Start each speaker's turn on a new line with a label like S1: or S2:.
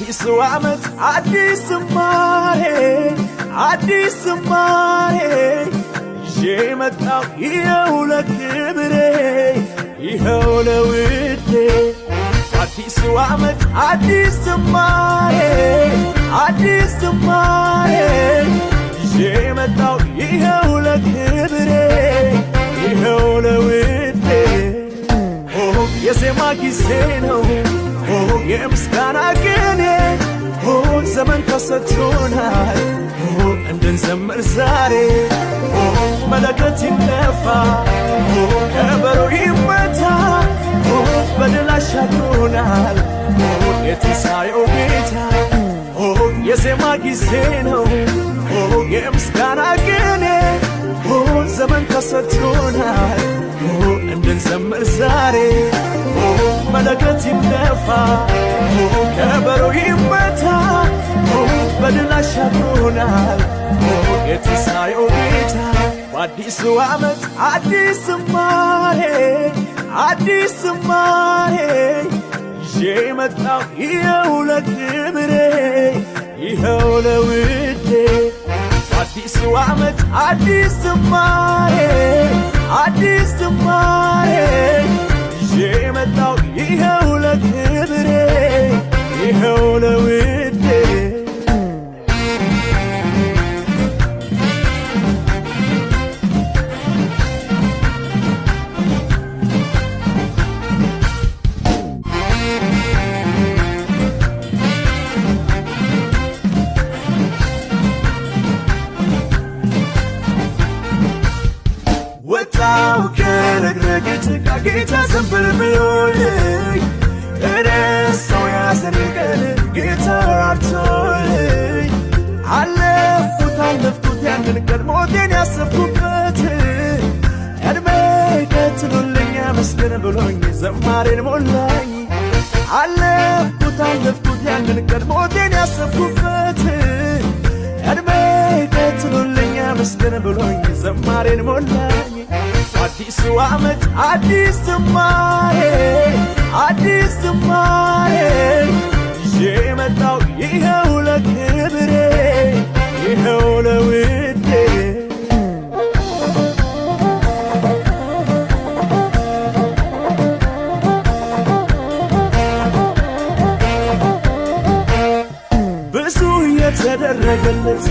S1: አዲስ ዓመት አዲስ ዝማሬ አዲስ ዝማሬ ይዤ መጣሁ ይኸው ለክብሬ ይኸው ለውዴ አዲስ ዓመት አዲስ ዝማሬ አዲስ ዝማሬ ይዤ መጣሁ ይኸው ለክብሬ ይኸው ለውዴ የዜማ ጊዜ ነው የምስጋና ቅኔ ዘመን ተሰጥቶናል እንድንዘምር ዛሬ መለከት ይነፋ ከበሮ ይመታ በድል አሻግሮናል የትንሣኤው ጌታ የዜማ ጊዜ ነው የምስጋና ቅኔ ዘመን ተሰጥቶናል እንድንዘምር ዛሬ መለከት ይነፋ ከበሮ ይመታ በድል አሻግሮናል የትንሣኤው ጌታ በአዲሱ ዓመት አዲስ ዝማሬ አዲስ ዝማሬ ይዤ መጣሁ ይኸው ለክብሬ ይኸው ለውዴ በአዲሱ ዓመት አዲስ ዝማሬ አዲስ ዝማሬ ይዤ መጣሁ ይኸው ለክብሬ ይኸው ለውዴ ወጣሁ ከረግረግ ጭቃ ጌታ ዘንበል ብሎልኝ እረሳሁ ያሰረቀን ጌታ ራርቶልኝ አለፍኩት ያንን ቀን ሞቴን ያሰብኩበት ዕድሜ ቀጥሎልኝ መስገን ብሎኝ ዘማሬን ሞላኝ አለፍኩት ያንን ቀን ሞቴን ያሰብኩበት ዕድሜ ቀጥሎልኝ መስገን ብሎኝ ዘማሬን ሞላኝ አዲሱ ዓመት አዲስ ዝማሬ አዲስ ዝማሬ ይዤ መጣሁ ይኸው ለክብሬ ይኸው ለውዴ ብዙ የተደረገለት